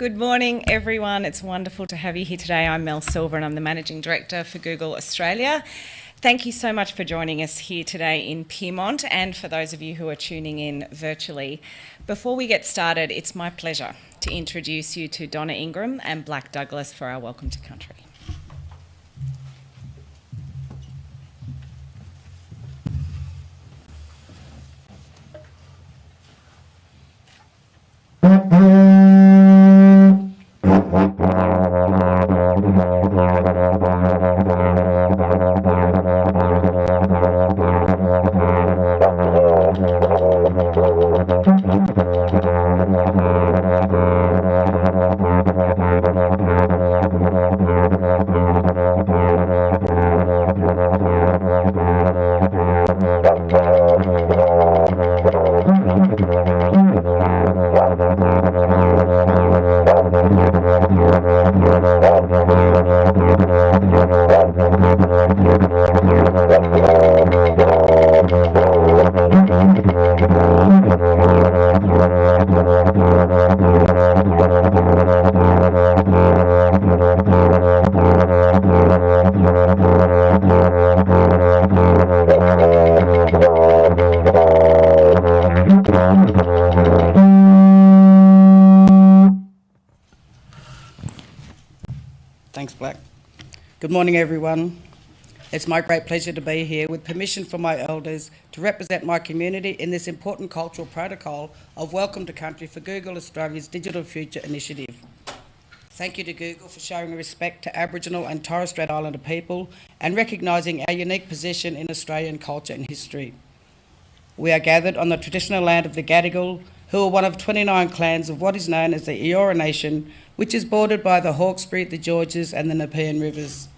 Good morning, everyone. It's wonderful to have you here today. I'm Mel Silva and I'm the Managing Director for Google Australia. Thank you so much for joining us here today in Pyrmont and for those of you who are tuning in virtually. Before we get started, it's my pleasure to introduce you to Donna Ingram and Black Douglas for our Welcome to Country. Thanks, Black. Good morning, everyone. It's my great pleasure to be here with permission from my elders to represent my community in this important cultural protocol of Welcome to Country for Google Australia's Digital Future Initiative. Thank you to Google for showing respect to Aboriginal and Torres Strait Islander people and recognising our unique position in Australian culture and history. We are gathered on the traditional land of the Gadigal, who are one of 29 clans of what is known as the Eora Nation, which is bordered by the Hawkesbury, the Georges and the Nepean rivers.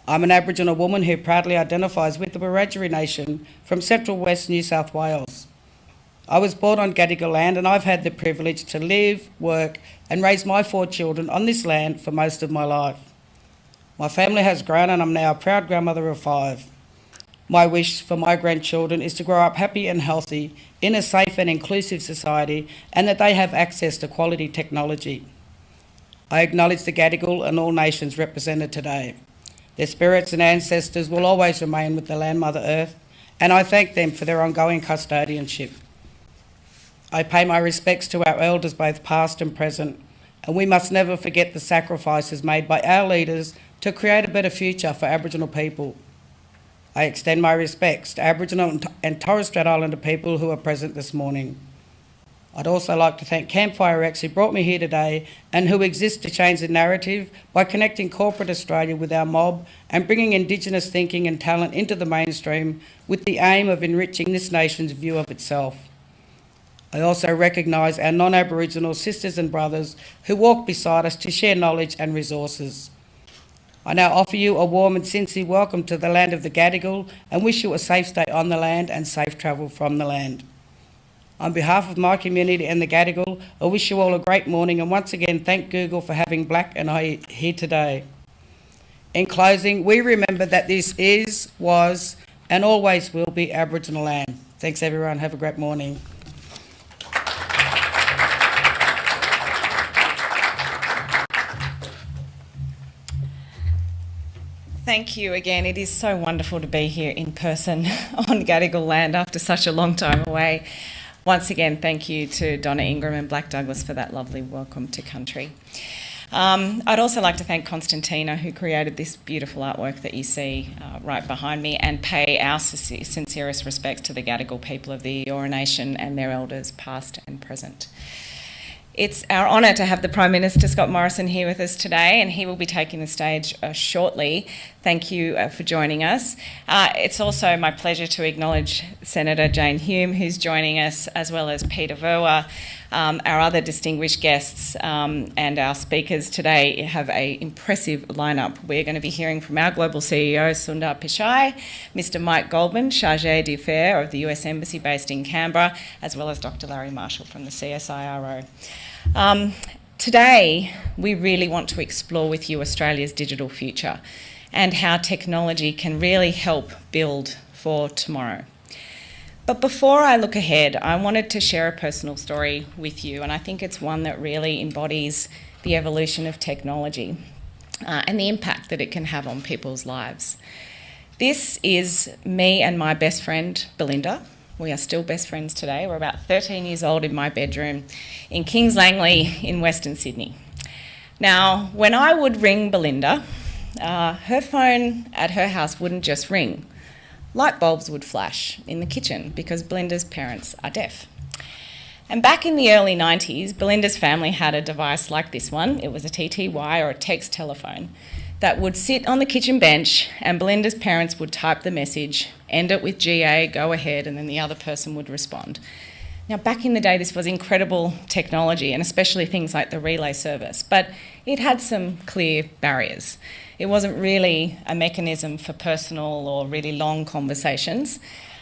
I'm an Aboriginal woman who proudly identifies with the Wiradjuri Nation from central west New South Wales. I was born on Gadigal land and I've had the privilege to live, work and raise my 4 children on this land for most of my life. My family has grown and I'm now a proud grandmother of 5. My wish for my grandchildren is to grow up happy and healthy in a safe and inclusive society and that they have access to quality technology. I acknowledge the Gadigal and all nations represented today. Their spirits and ancestors will always remain with the land Mother Earth, and I thank them for their ongoing custodianship. I pay my respects to our elders, both past and present, and we must never forget the sacrifices made by our leaders to create a better future for Aboriginal people. I extend my respects to Aboriginal and Torres Strait Islander people who are present this morning. I'd also like to thank Campfire X, who brought me here today and who exists to change the narrative by connecting corporate Australia with our mob and bringing Indigenous thinking and talent into the mainstream with the aim of enriching this nation's view of itself. I also recognise our non-Aboriginal sisters and brothers who walk beside us to share knowledge and resources. I now offer you a warm and sincere welcome to the land of the Gadigal and wish you a safe stay on the land and safe travel from the land. On behalf of my community and the Gadigal, I wish you all a great morning and once again thank Google for having Black and I here today. In closing, we remember that this is, was and always will be Aboriginal land. Thanks everyone, have a great morning. Thank you again. It is so wonderful to be here in person on Gadigal land after such a long time away. Once again, thank you to Donna Ingram and Black Douglas for that lovely welcome to country. I'd also like to thank Constantina, who created this beautiful artwork that you see right behind me, and pay our sincerest respects to the Gadigal people of the Eora Nation and their elders past and present. It's our honour to have the Prime Minister, Scott Morrison, here with us today, and he will be taking the stage shortly. Thank you for joining us. It's also my pleasure to acknowledge Senator Jane Hume, who's joining us, as well as Peter Verwa. Our other distinguished guests and our speakers today have an impressive lineup. We're going to be hearing from our global CEO, Sundar Pichai, Mr. Mike Goldman, Chargé d'Affaires of the US Embassy based in Canberra, as well as Dr. Larry Marshall from the CSIRO. Today, we really want to explore with you Australia's digital future and how technology can really help build for tomorrow. But before I look ahead, I wanted to share a personal story with you, and I think it's one that really embodies the evolution of technology and the impact that it can have on people's lives. This is me and my best friend, Belinda. We are still best friends today. We're about 13 years old in my bedroom in Kings Langley in Western Sydney. Now, when I would ring Belinda, her phone at her house wouldn't just ring. Light bulbs would flash in the kitchen because Belinda's parents are deaf. And back in the early 90s, Belinda's family had a device like this one. It was a iTWire or a text telephone that would sit on the kitchen bench, and Belinda's parents would type the message, end it with GA, go ahead, and then the other person would respond. Now, back in the day, this was incredible technology, and especially things like the relay service, but it had some clear barriers. It wasn't really a mechanism for personal or really long conversations.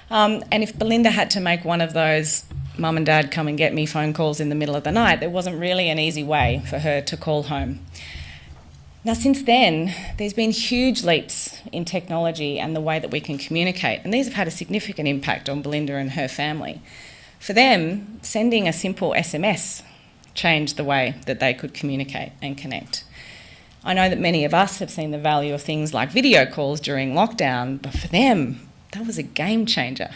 And if Belinda had to make one of those mum and dad come and get me phone calls in the middle of the night, there wasn't really an easy way for her to call home. Now, since then, there's been huge leaps in technology and the way that we can communicate, and these have had a significant impact on Belinda and her family. For them, sending a simple SMS changed the way that they could communicate and connect. I know that many of us have seen the value of things like video calls during lockdown, but for them, that was a game changer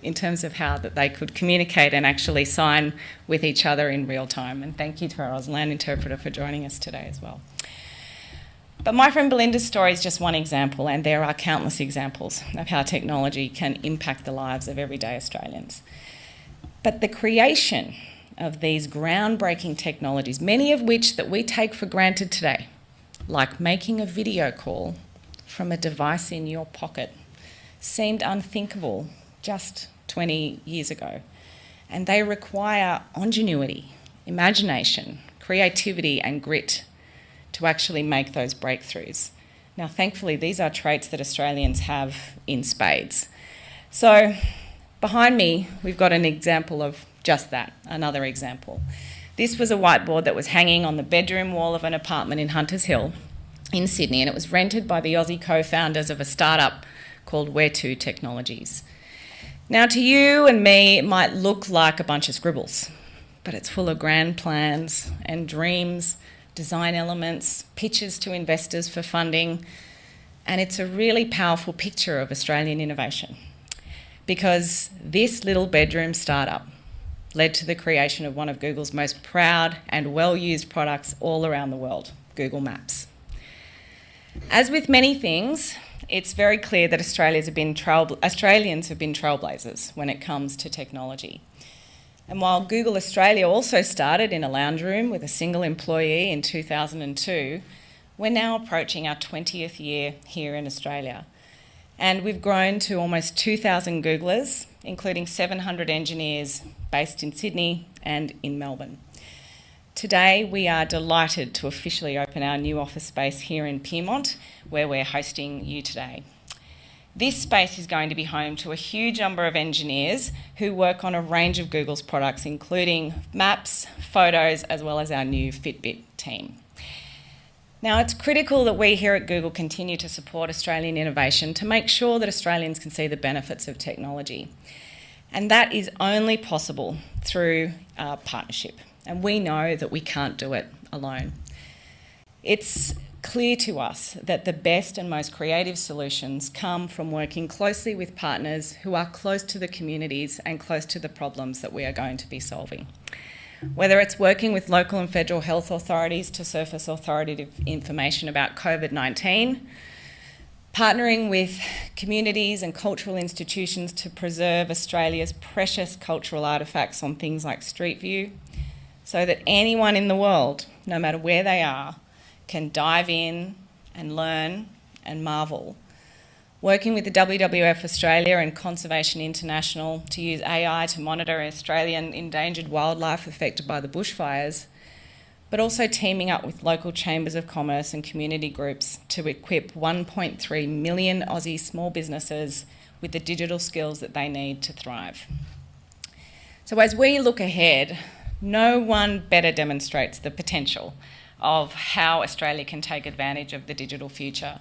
in terms of how that they could communicate and actually sign with each other in real time. And thank you to our Auslan interpreter for joining us today as well. But my friend Belinda's story is just one example, and there are countless examples of how technology can impact the lives of everyday Australians. But the creation of these groundbreaking technologies, many of which that we take for granted today, like making a video call from a device in your pocket, seemed unthinkable just 20 years ago. And they require ingenuity, imagination, creativity, and grit to actually make those breakthroughs. Now, thankfully, these are traits that Australians have in spades. So, behind me, we've got an example of just that, another example. This was a whiteboard that was hanging on the bedroom wall of an apartment in Hunters Hill in Sydney, and it was rented by the Aussie co-founders of a startup called Where To Technologies. Now, to you and me, it might look like a bunch of scribbles, but it's full of grand plans and dreams, design elements, pitches to investors for funding, and it's a really powerful picture of Australian innovation, because this little bedroom startup led to the creation of one of Google's most proud and well-used products all around the world, Google Maps. As with many things, it's very clear that Australians have been trailblazers when it comes to technology. And while Google Australia also started in a lounge room with a single employee in 2002, we're now approaching our 20th year here in Australia. And we've grown to almost 2,000 Googlers, including 700 engineers based in Sydney and in Melbourne. Today, we are delighted to officially open our new office space here in Pyrmont, where we're hosting you today. This space is going to be home to a huge number of engineers who work on a range of Google's products, including Maps, Photos, as well as our new Fitbit team. Now, it's critical that we here at Google continue to support Australian innovation to make sure that Australians can see the benefits of technology. And that is only possible through partnership. And we know that we can't do it alone. It's clear to us that the best and most creative solutions come from working closely with partners who are close to the communities and close to the problems that we are going to be solving. Whether it's working with local and federal health authorities to surface authoritative information about COVID-19, partnering with communities and cultural institutions to preserve Australia's precious cultural artefacts on things like Street View, so that anyone in the world, no matter where they are, can dive in and learn and marvel. Working with the WWF Australia and Conservation International to use AI to monitor Australian endangered wildlife affected by the bushfires, but also teaming up with local chambers of commerce and community groups to equip 1.3 million Aussie small businesses with the digital skills that they need to thrive. So as we look ahead, no one better demonstrates the potential of how Australia can take advantage of the digital future.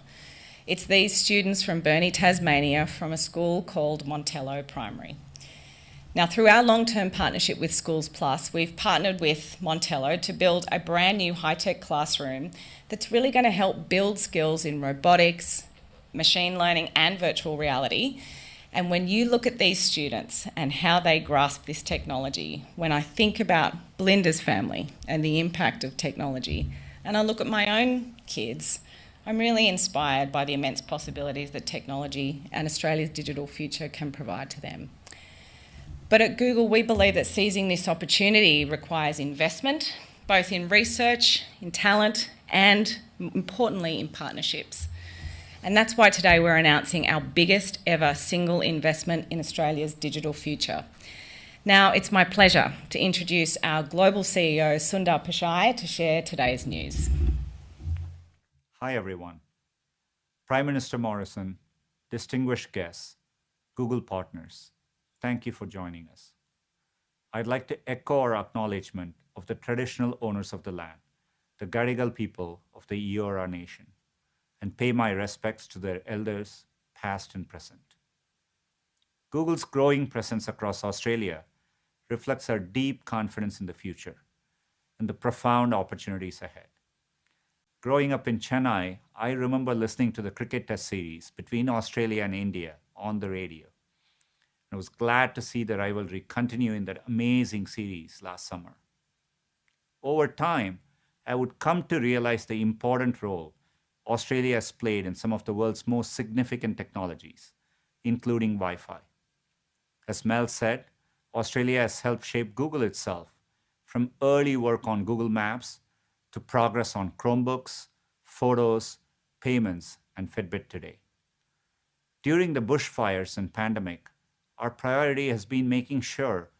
It's these students from Burnie, Tasmania, from a school called Montello Primary. Now, through our long-term partnership with Schools Plus, we've partnered with Montello to build a brand new high-tech classroom that's really going to help build skills in robotics, machine learning, and virtual reality. And when you look at these students and how they grasp this technology, when I think about Belinda's family and the impact of technology, and I look at my own kids, I'm really inspired by the immense possibilities that technology and Australia's digital future can provide to them. But at Google, we believe that seizing this opportunity requires investment, both in research, in talent, and importantly, in partnerships. And that's why today we're announcing our biggest ever single investment in Australia's digital future. Now, it's my pleasure to introduce our global CEO, Sundar Pichai, to share today's news. Hi, everyone. Prime Minister Morrison, distinguished guests, Google partners, thank you for joining us. I'd like to echo our acknowledgement of the traditional owners of the land, the Gadigal people of the Eora Nation, and pay my respects to their elders, past and present. Google's growing presence across Australia reflects our deep confidence in the future and the profound opportunities ahead. Growing up in Chennai, I remember listening to the cricket test series between Australia and India on the radio. I was glad to see the rivalry continue in that amazing series last summer. Over time, I would come to realize the important role Australia has played in some of the world's most significant technologies, including Wi-Fi. As Mel said, Australia has helped shape Google itself, from early work on Google Maps to progress on Chromebooks, photos, payments, and Fitbit today. During the bushfires and pandemic, our priority has been making sure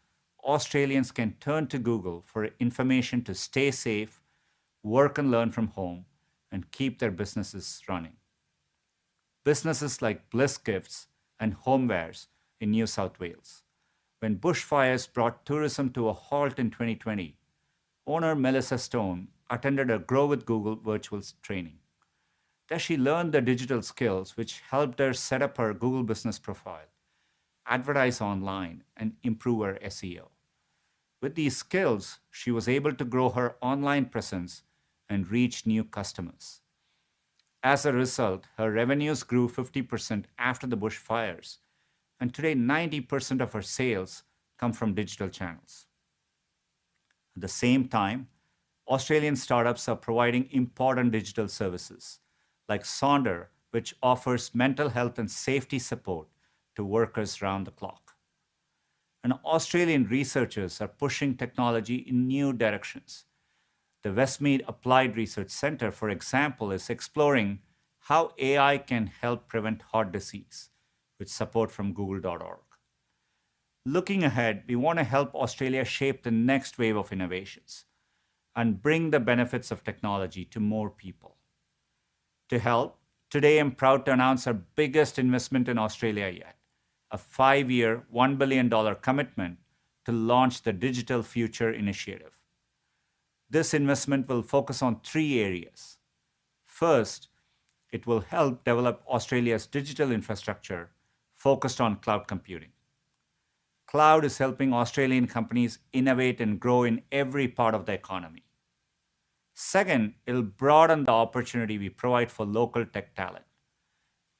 Australians can turn to Google for information to stay safe, work and learn from home, and keep their businesses running. Businesses like Bliss Gifts and Homewares in New South Wales. When bushfires brought tourism to a halt in 2020, owner Melissa Stone attended a Grow with Google virtual training. There she learned the digital skills which helped her set up her Google business profile, advertise online, and improve her SEO. With these skills, she was able to grow her online presence and reach new customers. As a result, her revenues grew 50% after the bushfires, and today 90% of her sales come from digital channels. At the same time, Australian startups are providing important digital services, like Sonder, which offers mental health and safety support to workers round the clock. And Australian researchers are pushing technology in new directions. The Westmead Applied Research Centre, for example, is exploring how AI can help prevent heart disease, with support from google.org. Looking ahead, we want to help Australia shape the next wave of innovations and bring the benefits of technology to more people. To help, today I'm proud to announce our biggest investment in Australia yet, a 5-year, $1 billion commitment to launch the Digital Future Initiative. This investment will focus on 3 areas. First, it will help develop Australia's digital infrastructure focused on cloud computing. Cloud is helping Australian companies innovate and grow in every part of the economy. Second, it'll broaden the opportunity we provide for local tech talent,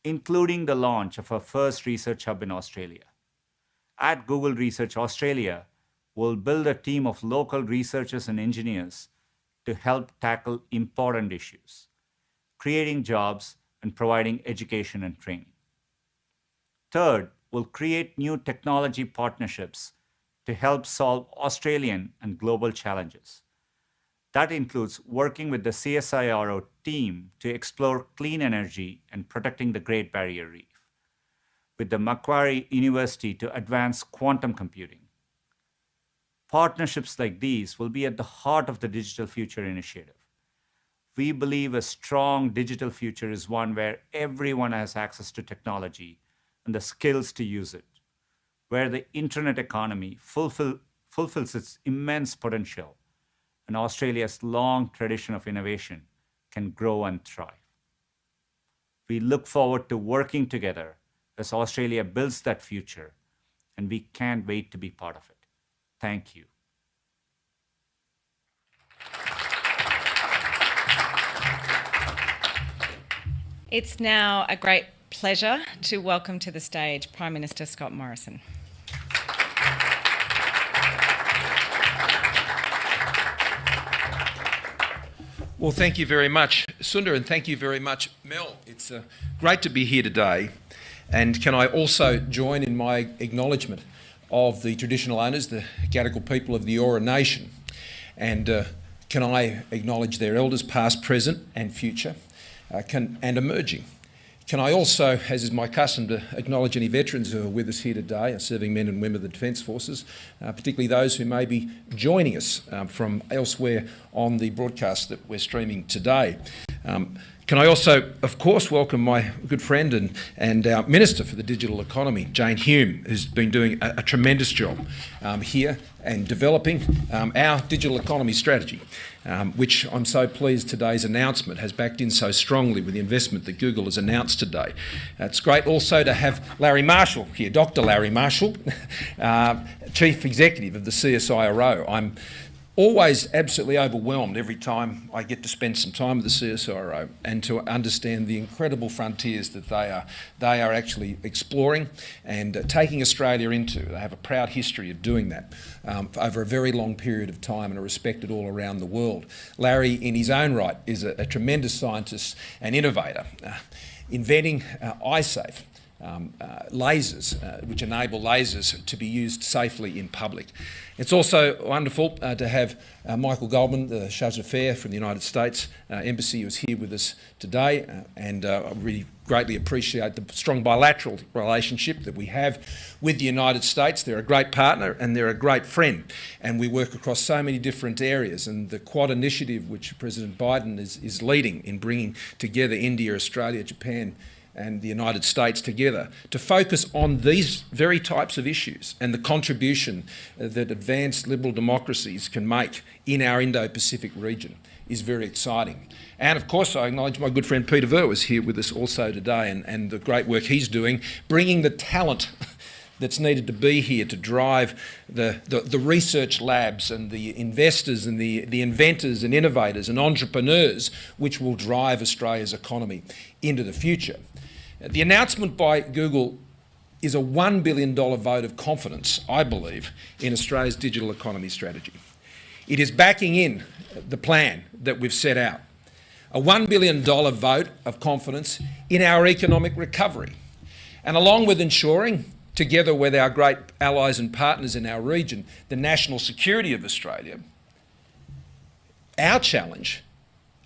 including the launch of our first research hub in Australia. At Google Research Australia, we'll build a team of local researchers and engineers to help tackle important issues, creating jobs and providing education and training. Third, we'll create new technology partnerships to help solve Australian and global challenges. That includes working with the CSIRO team to explore clean energy and protecting the Great Barrier Reef, with the Macquarie University to advance quantum computing. Partnerships like these will be at the heart of the Digital Future Initiative. We believe a strong digital future is one where everyone has access to technology and the skills to use it, where the internet economy fulfills its immense potential, and Australia's long tradition of innovation can grow and thrive. We look forward to working together as Australia builds that future and we can't wait to be part of it. Thank you. It's now a great pleasure to welcome to the stage Prime Minister Scott Morrison. Well, thank you very much, Sundar, and thank you very much, Mel. It's great to be here today. And can I also join in my acknowledgement of the traditional owners, the Gadigal people of the Eora Nation. And can I acknowledge their elders, past, present and future, and emerging. Can I also, as is my custom, to acknowledge any veterans who are with us here today, serving men and women of the Defence Forces, particularly those who may be joining us from elsewhere on the broadcast that we're streaming today. Can I also, of course, welcome my good friend and our Minister for the Digital Economy, Jane Hume, who's been doing a tremendous job here and developing our digital economy strategy, which I'm so pleased today's announcement has backed in so strongly with the investment that Google has announced today. It's great also to have Larry Marshall here, Dr. Larry Marshall, Chief Executive of the CSIRO. I'm always absolutely overwhelmed every time I get to spend some time with the CSIRO and to understand the incredible frontiers that they are actually exploring and taking Australia into. They have a proud history of doing that over a very long period of time and are respected all around the world. Larry, in his own right, is a tremendous scientist and innovator, inventing iSafe. Lasers, which enable lasers to be used safely in public. It's also wonderful to have Michael Goldman, the Charge d'Affaires from the United States Embassy, who's here with us today, and I really greatly appreciate the strong bilateral relationship that we have with the United States. They're a great partner and they're a great friend, and we work across so many different areas, and the Quad initiative, which President Biden is leading in bringing together India, Australia, Japan, and the United States together to focus on these very types of issues and the contribution that advanced liberal democracies can make in our Indo-Pacific region is very exciting. And of course, I acknowledge my good friend Peter Ver is here with us also today, and the great work he's doing, bringing the talent that's needed to be here to drive the research labs and the investors and the inventors and innovators and entrepreneurs which will drive Australia's economy into the future. The announcement by Google is a $1 billion vote of confidence, I believe, in Australia's digital economy strategy. It is backing in the plan that we've set out. A $1 billion vote of confidence in our economic recovery. And along with ensuring, together with our great allies and partners in our region, the national security of Australia, our challenge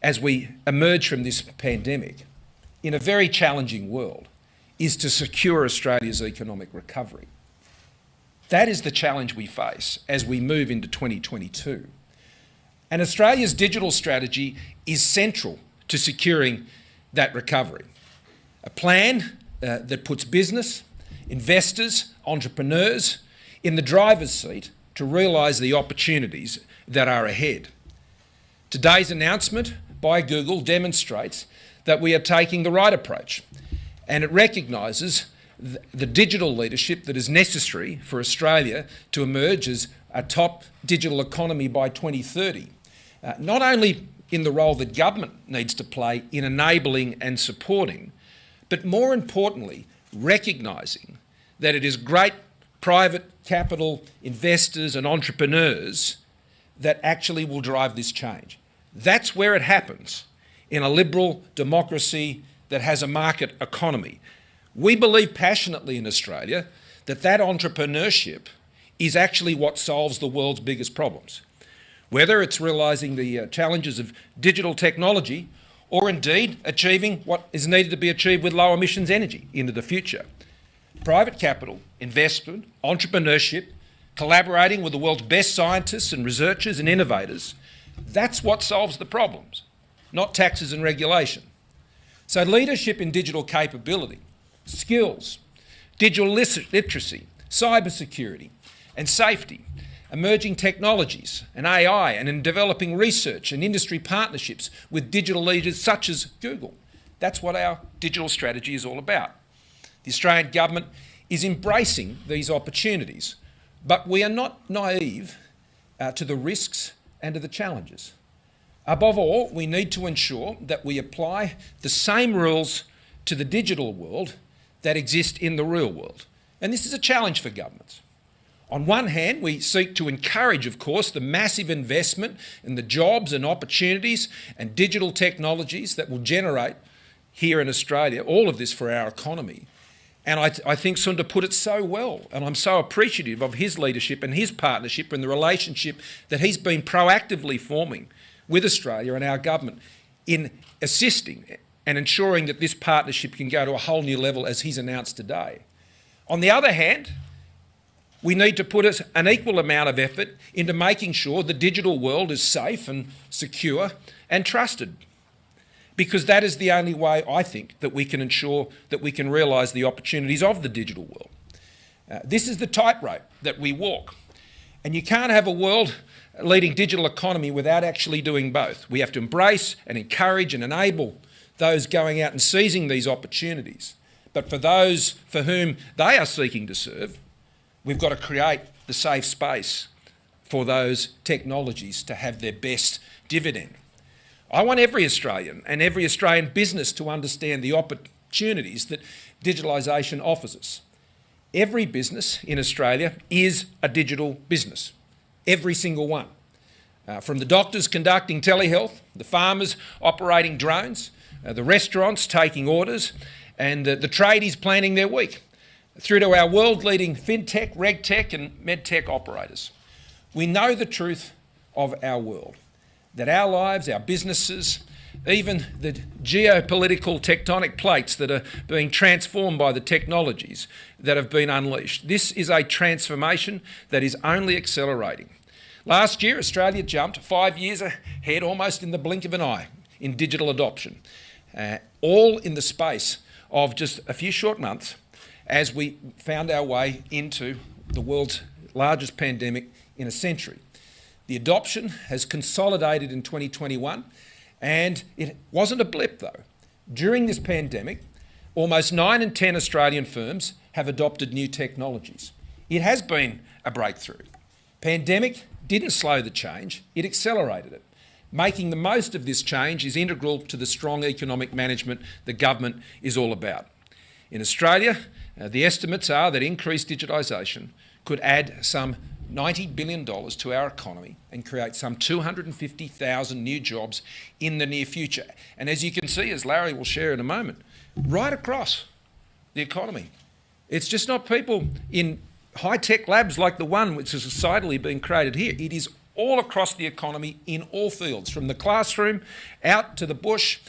as we emerge from this pandemic in a very challenging world is to secure Australia's economic recovery. That is the challenge we face as we move into 2022. And Australia's digital strategy is central to securing that recovery. A plan that puts business, investors, entrepreneurs in the driver's seat to realise the opportunities that are ahead. Today's announcement by Google demonstrates that we are taking the right approach, and it recognises the digital leadership that is necessary for Australia to emerge as a top digital economy by 2030, not only in the role that government needs to play in enabling and supporting, but more importantly, recognising that it is great private capital investors and entrepreneurs that actually will drive this change. That's where it happens in a liberal democracy that has a market economy. We believe passionately in Australia that entrepreneurship is actually what solves the world's biggest problems. Whether it's realising the challenges of digital technology or indeed achieving what is needed to be achieved with low emissions energy into the future. Private capital, investment, entrepreneurship, collaborating with the world's best scientists and researchers and innovators, that's what solves the problems, not taxes and regulation. So leadership in digital capability, skills, digital literacy, cybersecurity and safety, emerging technologies and AI, and in developing research and industry partnerships with digital leaders such as Google. That's what our digital strategy is all about. The Australian government is embracing these opportunities, but we are not naive to the risks and to the challenges. Above all, we need to ensure that we apply the same rules to the digital world that exist in the real world. And this is a challenge for governments. On one hand, we seek to encourage, of course, the massive investment in the jobs and opportunities and digital technologies that will generate here in Australia, all of this for our economy. And I think Sundar put it so well, and I'm so appreciative of his leadership and his partnership and the relationship that he's been proactively forming with Australia and our government in assisting and ensuring that this partnership can go to a whole new level as he's announced today. On the other hand, we need to put an equal amount of effort into making sure the digital world is safe and secure and trusted, because that is the only way, I think, that we can ensure that we can realise the opportunities of the digital world. This is the tightrope that we walk, and you can't have a world-leading digital economy without actually doing both. We have to embrace and encourage and enable those going out and seizing these opportunities. But for those for whom they are seeking to serve, we've got to create the safe space for those technologies to have their best dividend. I want every Australian and every Australian business to understand the opportunities that digitalisation offers us. Every business in Australia is a digital business, every single one. From the doctors conducting telehealth, the farmers operating drones, the restaurants taking orders, and the tradies planning their week, through to our world-leading fintech, regtech and medtech operators. We know the truth of our world, that our lives, our businesses, even the geopolitical tectonic plates that are being transformed by the technologies that have been unleashed. This is a transformation that is only accelerating. Last year, Australia jumped 5 years ahead, almost in the blink of an eye, in digital adoption, all in the space of just a few short months as we found our way into the world's largest pandemic in a century. The adoption has consolidated in 2021, and it wasn't a blip though. During this pandemic, almost 9 in 10 Australian firms have adopted new technologies. It has been a breakthrough. Pandemic didn't slow the change, it accelerated it. Making the most of this change is integral to the strong economic management the government is all about. In Australia, the estimates are that increased digitalisation could add some $90 billion to our economy and create some 250,000 new jobs in the near future. And as you can see, as Larry will share in a moment, right across the economy. It's just not people in high-tech labs like the one which is societally being created here. It is all across the economy in all fields, from the classroom out to the bush,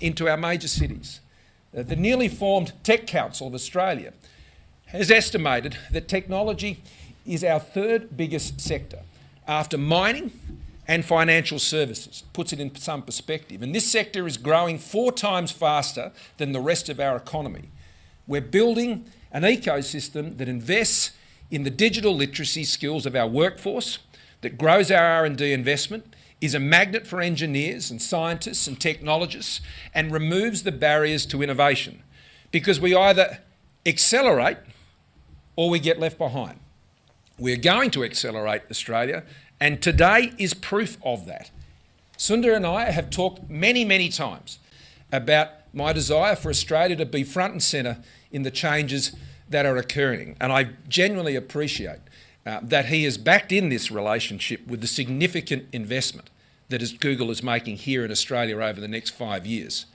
into our major cities. The newly formed Tech Council of Australia has estimated that technology is our third biggest sector after mining and financial services. Puts it in some perspective. And this sector is growing 4 times faster than the rest of our economy. We're building an ecosystem that invests in the digital literacy skills of our workforce, that grows our R&D investment, is a magnet for engineers and scientists and technologists, and removes the barriers to innovation, because we either accelerate or we get left behind. We're going to accelerate Australia, and today is proof of that. Sundar and I have talked many, many times about my desire for Australia to be front and centre in the changes that are occurring, and I genuinely appreciate that he has backed in this relationship with the significant investment that Google is making here in Australia over the next 5 years.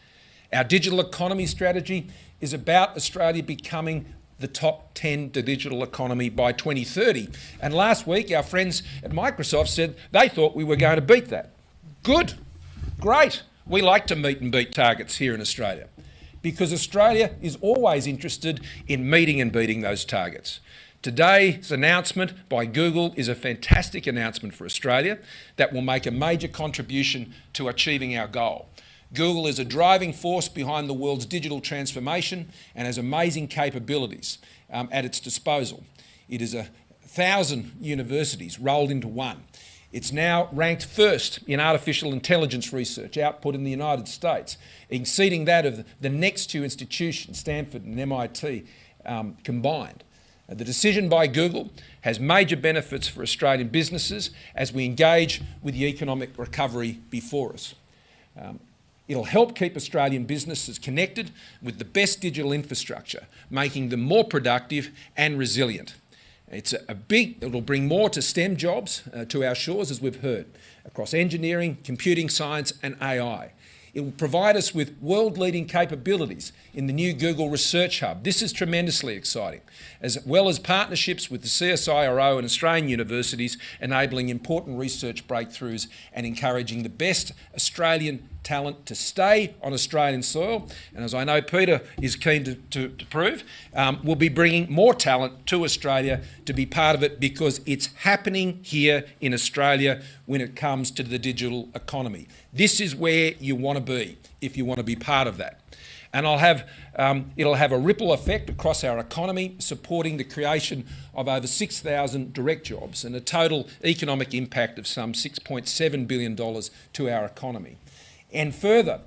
Our digital economy strategy is about Australia becoming the top 10 digital economy by 2030. And last week, our friends at Microsoft said they thought we were going to beat that. Good, great. We like to meet and beat targets here in Australia, because Australia is always interested in meeting and beating those targets. Today's announcement by Google is a fantastic announcement for Australia that will make a major contribution to achieving our goal. Google is a driving force behind the world's digital transformation and has amazing capabilities at its disposal. It is 1,000 universities rolled into one. It's now ranked first in artificial intelligence research output in the United States, exceeding that of the next 2 institutions, Stanford and MIT, combined. The decision by Google has major benefits for Australian businesses as we engage with the economic recovery before us. It'll help keep Australian businesses connected with the best digital infrastructure, making them more productive and resilient. It'll bring more to STEM jobs to our shores, as we've heard, across engineering, computing science and AI. It will provide us with world-leading capabilities in the new Google Research Hub. This is tremendously exciting, as well as partnerships with the CSIRO and Australian universities, enabling important research breakthroughs and encouraging the best Australian talent to stay on Australian soil. And as I know Peter is keen to prove, we'll be bringing more talent to Australia to be part of it, because it's happening here in Australia when it comes to the digital economy. This is where you want to be if you want to be part of that. And it'll have a ripple effect across our economy, supporting the creation of over 6,000 direct jobs and a total economic impact of some $6.7 billion to our economy. And further,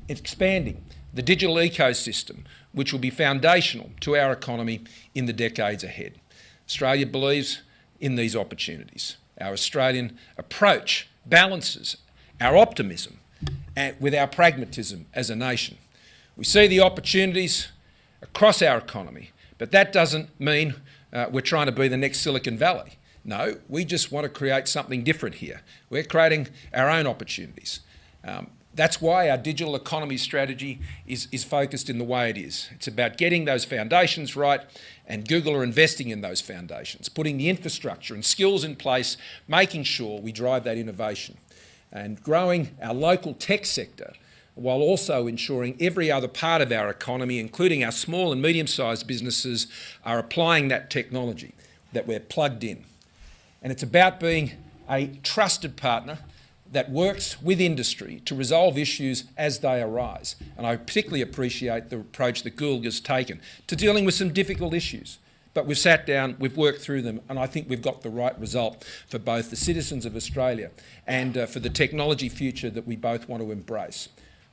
expanding the digital ecosystem, which will be foundational to our economy in the decades ahead. Australia believes in these opportunities. Our Australian approach balances our optimism with our pragmatism as a nation. We see the opportunities across our economy, but that doesn't mean we're trying to be the next Silicon Valley. No, we just want to create something different here. We're creating our own opportunities. That's why our digital economy strategy is focused in the way it is. It's about getting those foundations right, and Google are investing in those foundations, putting the infrastructure and skills in place, making sure we drive that innovation, and growing our local tech sector, while also ensuring every other part of our economy, including our small and medium-sized businesses, are applying that technology, that we're plugged in. And it's about being a trusted partner that works with industry to resolve issues as they arise. And I particularly appreciate the approach that Google has taken to dealing with some difficult issues. But we've sat down, we've worked through them, and I think we've got the right result for both the citizens of Australia and for the technology future that we both want to embrace.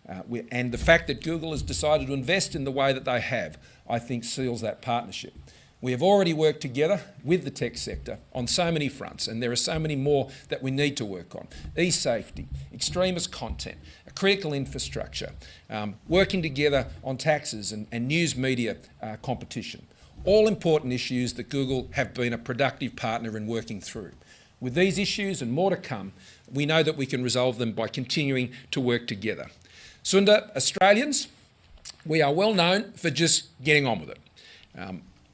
And the fact that Google has decided to invest in the way that they have, I think seals that partnership. We have already worked together with the tech sector on so many fronts, and there are so many more that we need to work on. E-safety, extremist content, critical infrastructure, working together on taxes and news media competition. All important issues that Google have been a productive partner in working through. With these issues and more to come, we know that we can resolve them by continuing to work together. Sundar, Australians, we are well known for just getting on with it.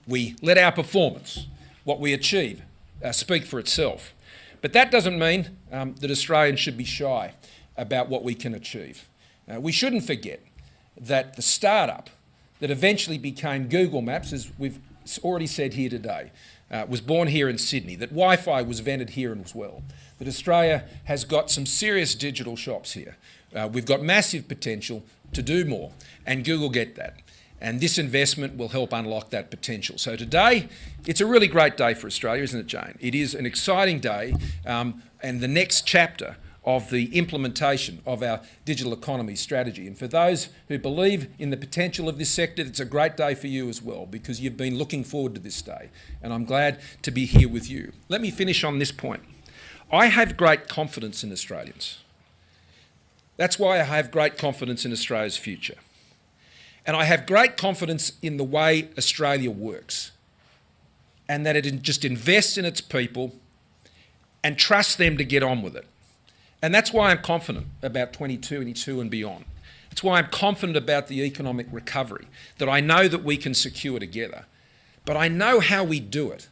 We let our performance, what we achieve, speak for itself. But that doesn't mean that Australians should be shy about what we can achieve. We shouldn't forget that the startup that eventually became Google Maps, as we've already said here today, was born here in Sydney, that Wi-Fi was invented here as well, that Australia has got some serious digital shops here. We've got massive potential to do more, and Google get that. And this investment will help unlock that potential. So today, it's a really great day for Australia, isn't it, Jane? It is an exciting day, and the next chapter of the implementation of our digital economy strategy. And for those who believe in the potential of this sector, it's a great day for you as well, because you've been looking forward to this day, and I'm glad to be here with you. Let me finish on this point. I have great confidence in Australians. That's why I have great confidence in Australia's future. And I have great confidence in the way Australia works, and that it just invests in its people and trusts them to get on with it. And that's why I'm confident about 2022 and beyond. It's why I'm confident about the economic recovery, that I know that we can secure together. But I know how we do it.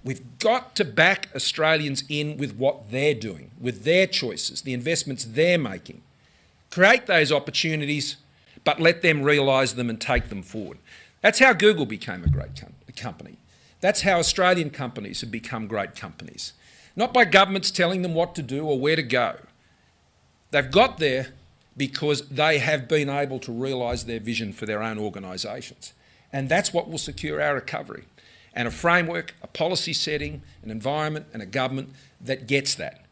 We've got to back Australians in with what they're doing, with their choices, the investments they're making. Create those opportunities, but let them realise them and take them forward. That's how Google became a great company. That's how Australian companies have become great companies. Not by governments telling them what to do or where to go. They've got there because they have been able to realise their vision for their own organisations. And that's what will secure our recovery. And a framework, a policy setting, an environment and a government that gets that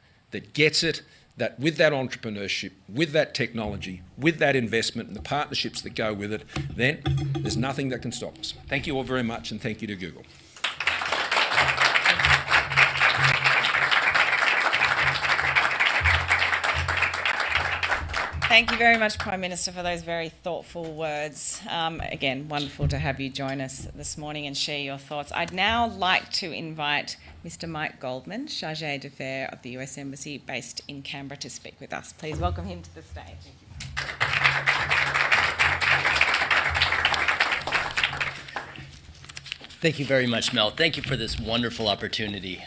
gets it, that with that entrepreneurship, with that technology, with that investment and the partnerships that go with it, then there's nothing that can stop us. Thank you all very much, and thank you to Google. Thank you very much, Prime Minister, for those very thoughtful words. Again, wonderful to have you join us this morning and share your thoughts. I'd now like to invite Mr. Mike Goldman, Chargé d'Affaires of the US Embassy based in Canberra, to speak with us. Please welcome him to the stage. Thank you very much, Mel. Thank you for this wonderful opportunity.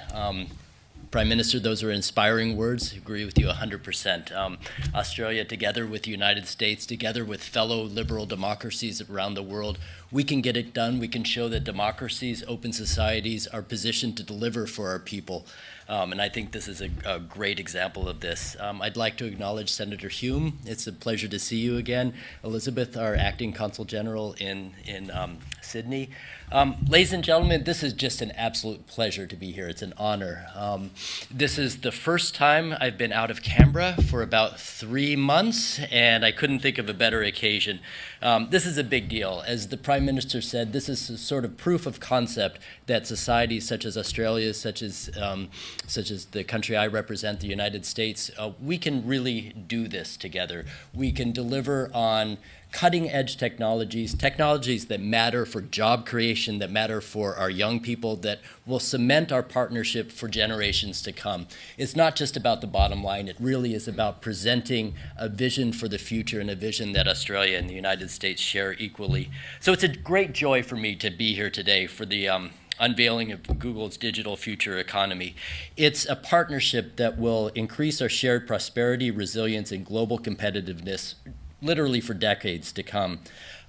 Prime Minister, those are inspiring words. I agree with you 100%. Australia, together with the United States, together with fellow liberal democracies around the world, we can get it done. We can show that democracies, open societies are positioned to deliver for our people. And I think this is a great example of this. I'd like to acknowledge Senator Hume. It's a pleasure to see you again. Elizabeth, our acting consul general in Sydney. Ladies and gentlemen, this is just an absolute pleasure to be here. It's an honor. This is the first time I've been out of Canberra for about 3 months, and I couldn't think of a better occasion. This is a big deal. As the Prime Minister said, this is a sort of proof of concept that societies such as Australia, such as the country I represent, the United States, we can really do this together. We can deliver on cutting-edge technologies that matter for job creation, that matter for our young people, that will cement our partnership for generations to come. It's not just about the bottom line. It really is about presenting a vision for the future and a vision that Australia and the United States share equally. So it's a great joy for me to be here today for the unveiling of Google's digital future economy. It's a partnership that will increase our shared prosperity, resilience, and global competitiveness literally for decades to come.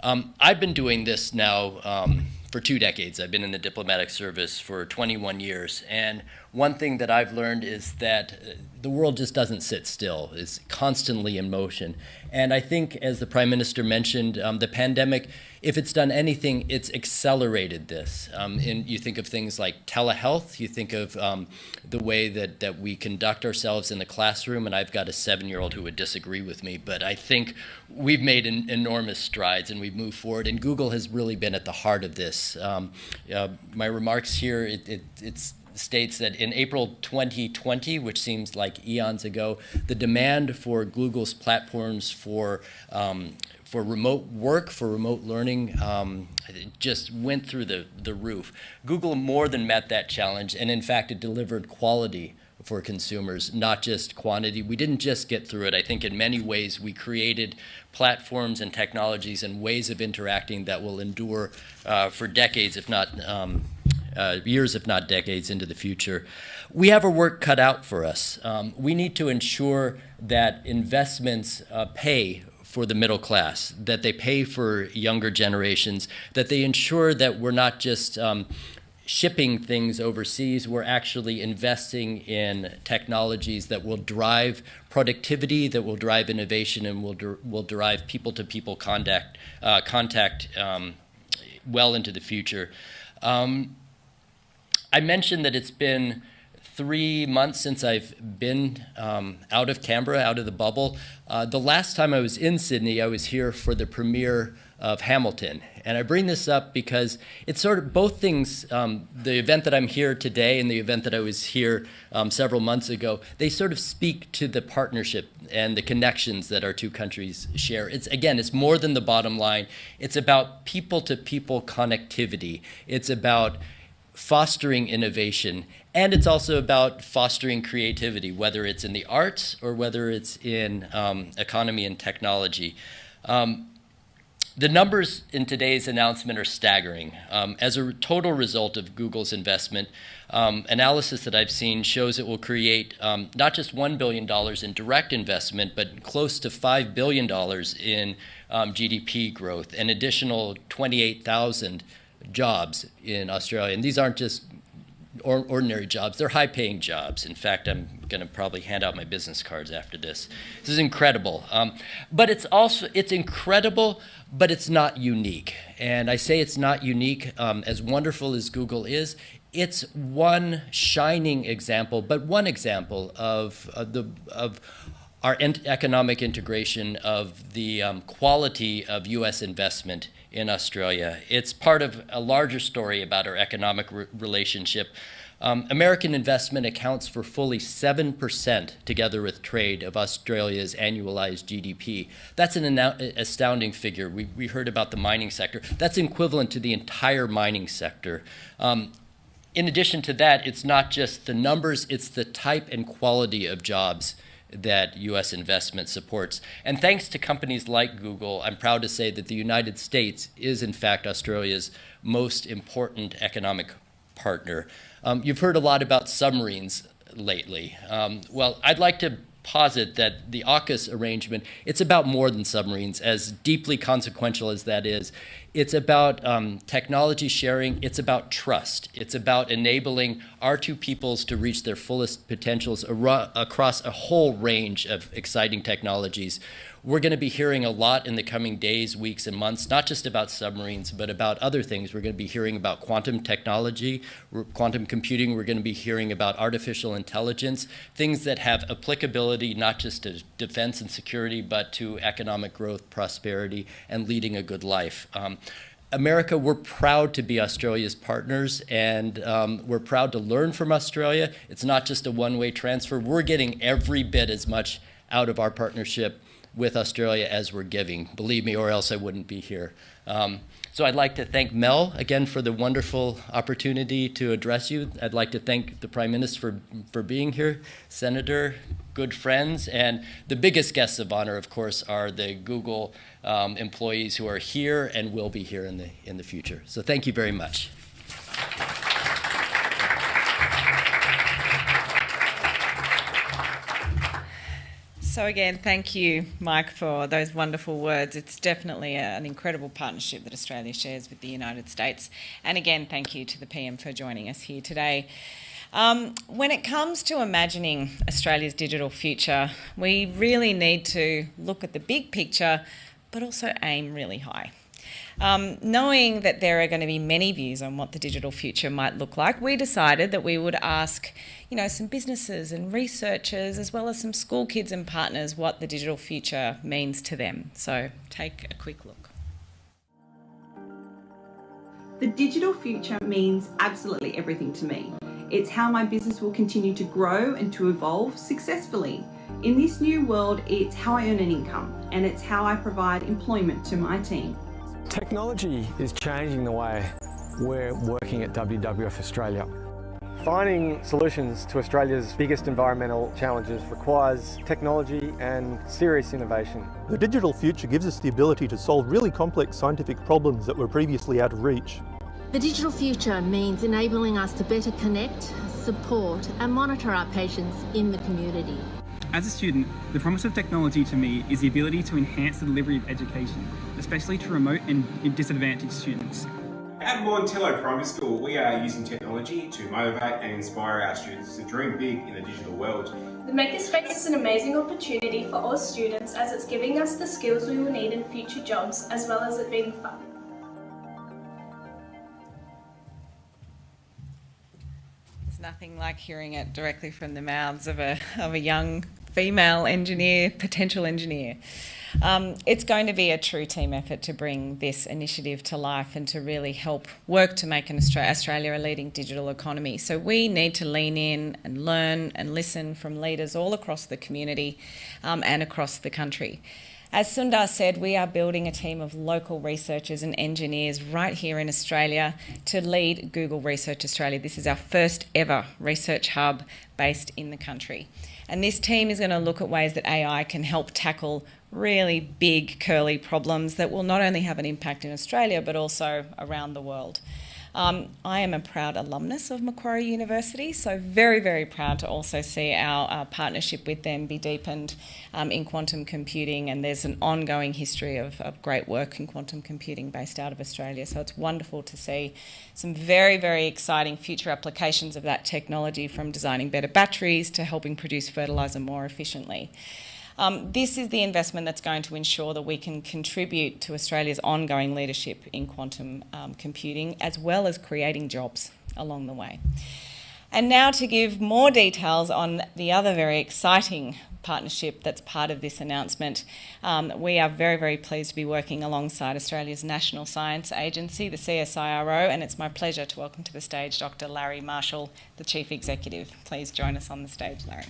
I've been doing this now for 2 decades. I've been in the diplomatic service for 21 years. And one thing that I've learned is that the world just doesn't sit still. It's constantly in motion. And I think, as the Prime Minister mentioned, the pandemic, if it's done anything, it's accelerated this. And you think of things like telehealth, you think of the way that we conduct ourselves in the classroom, and I've got a 7-year-old who would disagree with me, but I think we've made enormous strides and we've moved forward, and Google has really been at the heart of this. My remarks here, it's states that in April 2020, which seems like eons ago, the demand for Google's platforms for remote work, for remote learning, it just went through the roof. Google more than met that challenge, and in fact, it delivered quality for consumers, not just quantity. We didn't just get through it. I think in many ways we created platforms and technologies and ways of interacting that will endure for decades, if not years, if not decades into the future. We have our work cut out for us. We need to ensure that investments pay for the middle class, that they pay for younger generations, that they ensure that we're not just shipping things overseas, we're actually investing in technologies that will drive productivity, that will drive innovation, and will drive people-to-people contact well into the future. I mentioned that it's been 3 months since I've been out of Canberra, out of the bubble. The last time I was in Sydney, I was here for the premiere of Hamilton. And I bring this up because it's sort of both things, the event that I'm here today and the event that I was here several months ago, they sort of speak to the partnership and the connections that our two countries share. It's more than the bottom line. It's about people-to-people connectivity. It's about fostering innovation, and it's also about fostering creativity, whether it's in the arts or whether it's in economy and technology. The numbers in today's announcement are staggering. As a total result of Google's investment, analysis that I've seen shows it will create not just $1 billion in direct investment, but close to $5 billion in GDP growth, an additional 28,000 jobs in Australia. And these aren't just ordinary jobs, they're high-paying jobs. In fact, I'm going to probably hand out my business cards after this. This is incredible. But it's incredible, but it's not unique. And I say it's not unique. As wonderful as Google is, It's one shining example, but one example of our economic integration, of the quality of U.S. investment in Australia. It's part of a larger story about our economic relationship. American investment accounts for fully 7%, together with trade, of Australia's annualized GDP. That's an astounding figure. We heard about the mining sector. That's equivalent to the entire mining sector. In addition to that, it's not just the numbers, it's the type and quality of jobs that U.S. investment supports. And thanks to companies like Google, I'm proud to say that the United States is, in fact, Australia's most important economic partner. You've heard a lot about submarines lately. Well, I'd like to posit that the AUKUS arrangement, it's about more than submarines, as deeply consequential as that is. It's about technology sharing. It's about trust. It's about enabling our two peoples to reach their fullest potentials across a whole range of exciting technologies. We're going to be hearing a lot in the coming days, weeks, and months, not just about submarines, but about other things. We're going to be hearing about quantum technology, quantum computing. We're going to be hearing about artificial intelligence, things that have applicability not just to defense and security, but to economic growth, prosperity, and leading a good life. America, we're proud to be Australia's partners, and we're proud to learn from Australia. It's not just a one-way transfer. We're getting every bit as much out of our partnership with Australia as we're giving. Believe me, or else I wouldn't be here. So I'd like to thank Mel again for the wonderful opportunity to address you. I'd like to thank the Prime Minister for being here, Senator, good friends, and the biggest guests of honor, of course, are the Google employees who are here and will be here in the future. So thank you very much. So again, thank you, Mike, for those wonderful words. It's definitely an incredible partnership that Australia shares with the United States. And again, thank you to the PM for joining us here today. When it comes to imagining Australia's digital future, we really need to look at the big picture, but also aim really high. Knowing that there are going to be many views on what the digital future might look like, we decided that we would ask, some businesses and researchers, as well as some school kids and partners, what the digital future means to them. So take a quick look. The digital future means absolutely everything to me. It's how my business will continue to grow and to evolve successfully. In this new world, it's how I earn an income, and it's how I provide employment to my team. Technology is changing the way we're working at WWF Australia. Finding solutions to Australia's biggest environmental challenges requires technology and serious innovation. The digital future gives us the ability to solve really complex scientific problems that were previously out of reach. The digital future means enabling us to better connect, support and monitor our patients in the community. As a student, the promise of technology to me is the ability to enhance the delivery of education, especially to remote and disadvantaged students. At Morrison Primary School, we are using technology to motivate and inspire our students to dream big in the digital world. The Makerspace is an amazing opportunity for all students, as it's giving us the skills we will need in future jobs, as well as it being fun. There's nothing like hearing it directly from the mouths of a young female engineer, potential engineer. It's going to be a true team effort to bring this initiative to life and to really help work to make Australia a leading digital economy. So we need to lean in and learn and listen from leaders all across the community and across the country. As Sundar said, we are building a team of local researchers and engineers right here in Australia to lead Google Research Australia. This is our first ever research hub based in the country. And this team is going to look at ways that AI can help tackle really big, curly problems that will not only have an impact in Australia, but also around the world. I am a proud alumnus of Macquarie University, so very, very proud to also see our partnership with them be deepened in quantum computing, and there's an ongoing history of great work in quantum computing based out of Australia. So it's wonderful to see some very, very exciting future applications of that technology, from designing better batteries to helping produce fertiliser more efficiently. This is the investment that's going to ensure that we can contribute to Australia's ongoing leadership in quantum computing, as well as creating jobs along the way. And now to give more details on the other very exciting partnership that's part of this announcement, we are very, very pleased to be working alongside Australia's National Science Agency, the CSIRO, and it's my pleasure to welcome to the stage Dr. Larry Marshall, the Chief Executive. Please join us on the stage, Larry.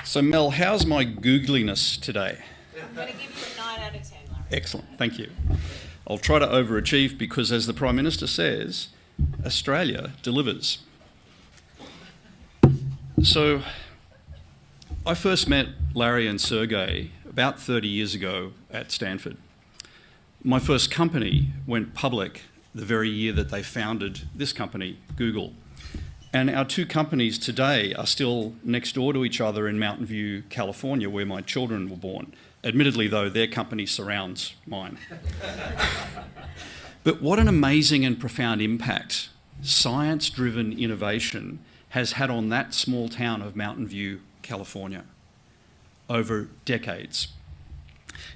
So Mel, how's my googliness today? I'm going to give you a 9 out of 10, Larry. Excellent, thank you. I'll try to overachieve because, as the Prime Minister says, Australia delivers. So I first met Larry and Sergey about 30 years ago at Stanford. My first company went public the very year that they founded this company, Google. And our two companies today are still next door to each other in Mountain View, California, where my children were born. Admittedly, though, their company surrounds mine. But what an amazing and profound impact science-driven innovation has had on that small town of Mountain View, California, over decades.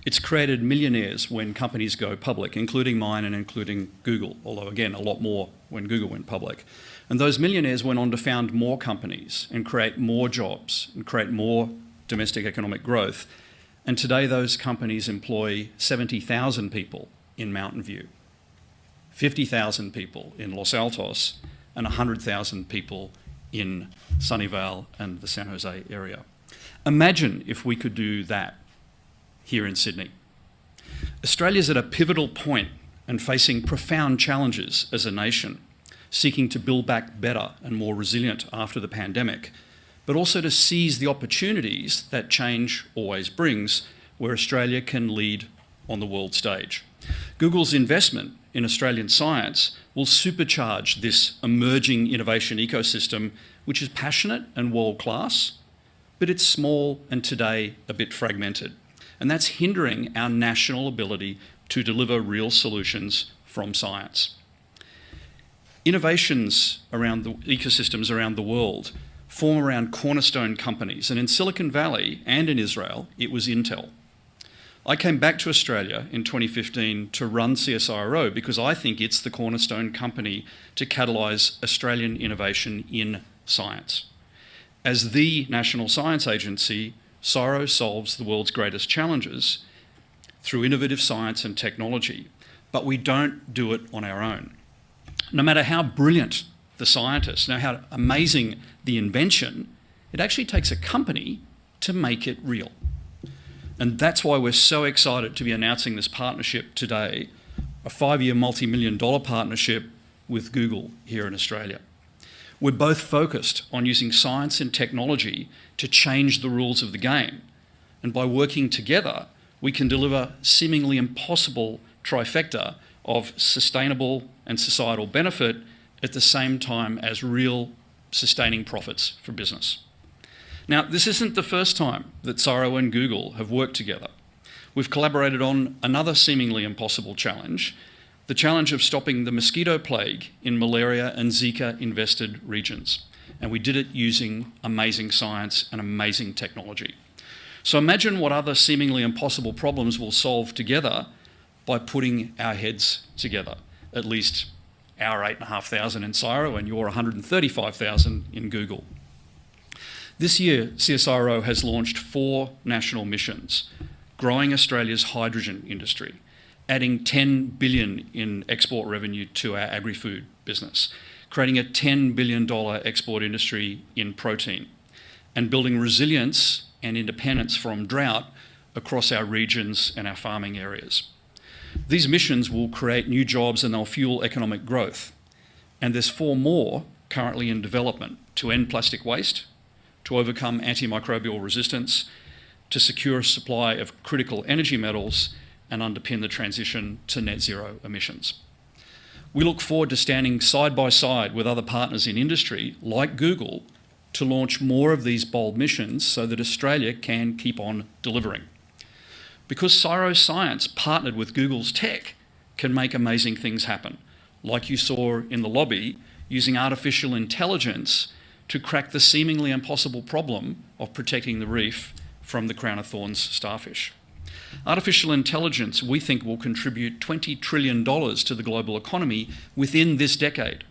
It's created millionaires when companies go public, including mine and including Google, although again, a lot more when Google went public. And those millionaires went on to found more companies and create more jobs and create more domestic economic growth. And today those companies employ 70,000 people in Mountain View, 50,000 people in Los Altos, and 100,000 people in Sunnyvale and the San Jose area. Imagine if we could do that here in Sydney. Australia's at a pivotal point and facing profound challenges as a nation, seeking to build back better and more resilient after the pandemic, but also to seize the opportunities that change always brings, where Australia can lead on the world stage. Google's investment in Australian science will supercharge this emerging innovation ecosystem, which is passionate and world-class, but it's small and today a bit fragmented. And that's hindering our national ability to deliver real solutions from science. Innovations around the ecosystems around the world form around cornerstone companies, and in Silicon Valley and in Israel, it was Intel. I came back to Australia in 2015 to run CSIRO because I think it's the cornerstone company to catalyse Australian innovation in science. As the National Science Agency, CSIRO solves the world's greatest challenges through innovative science and technology, but we don't do it on our own. No matter how brilliant the scientists, no matter how amazing the invention, it actually takes a company to make it real. And that's why we're so excited to be announcing this partnership today, a 5-year multi-million-dollar partnership with Google here in Australia. We're both focused on using science and technology to change the rules of the game. And by working together, we can deliver seemingly impossible trifecta of sustainable and societal benefit at the same time as real sustaining profits for business. Now, this isn't the first time that CSIRO and Google have worked together. We've collaborated on another seemingly impossible challenge, the challenge of stopping the mosquito plague in malaria and Zika-invested regions. And we did it using amazing science and amazing technology. So imagine what other seemingly impossible problems we'll solve together by putting our heads together, at least our 8,500 in CSIRO and your 135,000 in Google. This year, CSIRO has launched 4 national missions, growing Australia's hydrogen industry, adding $10 billion in export revenue to our agri-food business, creating a $10 billion export industry in protein, and building resilience and independence from drought across our regions and our farming areas. These missions will create new jobs and they'll fuel economic growth. And there's 4 more currently in development to end plastic waste, to overcome antimicrobial resistance, to secure a supply of critical energy metals, and underpin the transition to net zero emissions. We look forward to standing side by side with other partners in industry, like Google, to launch more of these bold missions so that Australia can keep on delivering. Because CSIRO Science partnered with Google's tech can make amazing things happen, like you saw in the lobby, using artificial intelligence to crack the seemingly impossible problem of protecting the reef from the crown of thorns starfish. Artificial intelligence, we think, will contribute $20 trillion to the global economy within this decade.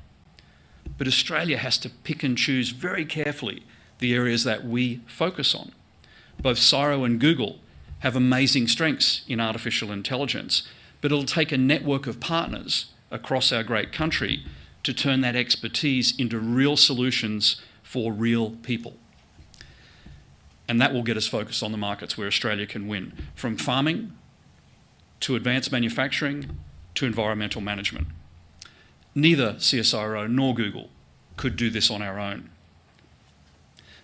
But Australia has to pick and choose very carefully the areas that we focus on. Both CSIRO and Google have amazing strengths in artificial intelligence, but it'll take a network of partners across our great country to turn that expertise into real solutions for real people. And that will get us focused on the markets where Australia can win, from farming to advanced manufacturing to environmental management. Neither CSIRO nor Google could do this on our own.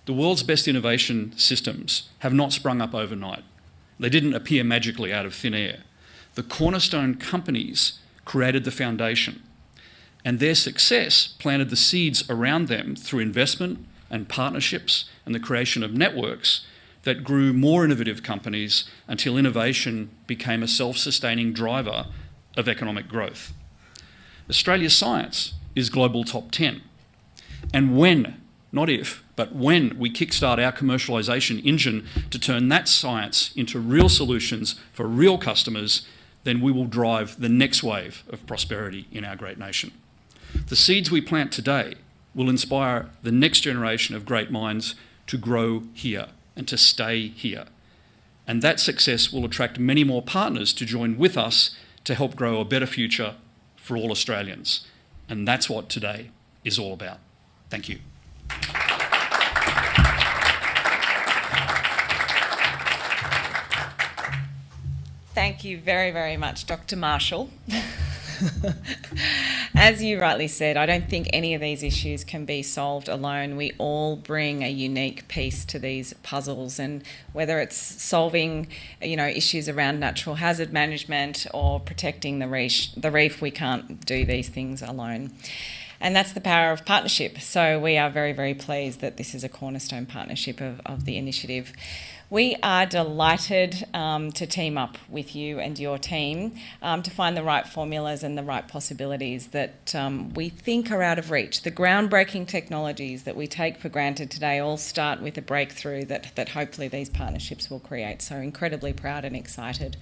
The world's best innovation systems have not sprung up overnight. They didn't appear magically out of thin air. The cornerstone companies created the foundation, and their success planted the seeds around them through investment and partnerships and the creation of networks that grew more innovative companies until innovation became a self-sustaining driver of economic growth. Australia's science is global top 10. And when, not if, but when we kickstart our commercialisation engine to turn that science into real solutions for real customers, then we will drive the next wave of prosperity in our great nation. The seeds we plant today will inspire the next generation of great minds to grow here and to stay here. And that success will attract many more partners to join with us to help grow a better future for all Australians. And that's what today is all about. Thank you. Thank you very, very much, Dr. Marshall. As you rightly said, I don't think any of these issues can be solved alone. We all bring a unique piece to these puzzles, and whether it's solving, issues around natural hazard management or protecting the reef, we can't do these things alone. And that's the power of partnership. So we are very, very pleased that this is a cornerstone partnership of the initiative. We are delighted to team up with you and your team to find the right formulas and the right possibilities that we think are out of reach. The groundbreaking technologies that we take for granted today all start with a breakthrough that hopefully these partnerships will create. So incredibly proud and excited.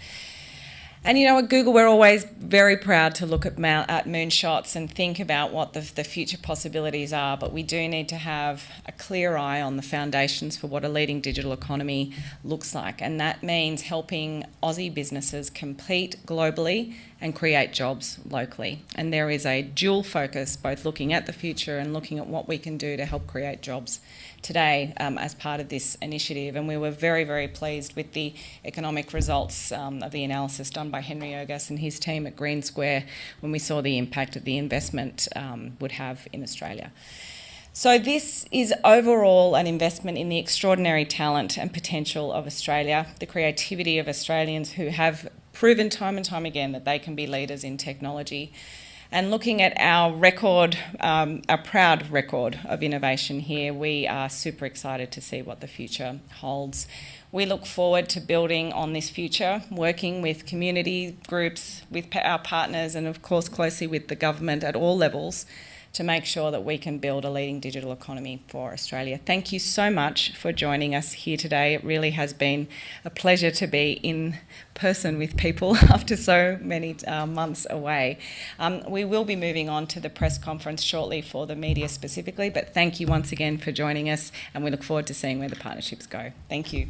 And at Google, we're always very proud to look at moonshots and think about what the future possibilities are, but we do need to have a clear eye on the foundations for what a leading digital economy looks like. And that means helping Aussie businesses compete globally and create jobs locally. And there is a dual focus, both looking at the future and looking at what we can do to help create jobs today as part of this initiative. And we were very, very pleased with the economic results of the analysis done by Henry Ergas and his team at Green Square when we saw the impact that the investment would have in Australia. So this is overall an investment in the extraordinary talent and potential of Australia, the creativity of Australians who have proven time and time again that they can be leaders in technology. And looking at our record, our proud record of innovation here, we are super excited to see what the future holds. We look forward to building on this future, working with community groups, with our partners, and of course closely with the government at all levels to make sure that we can build a leading digital economy for Australia. Thank you so much for joining us here today. It really has been a pleasure to be in person with people after so many months away. We will be moving on to the press conference shortly for the media specifically, but thank you once again for joining us, and we look forward to seeing where the partnerships go. Thank you.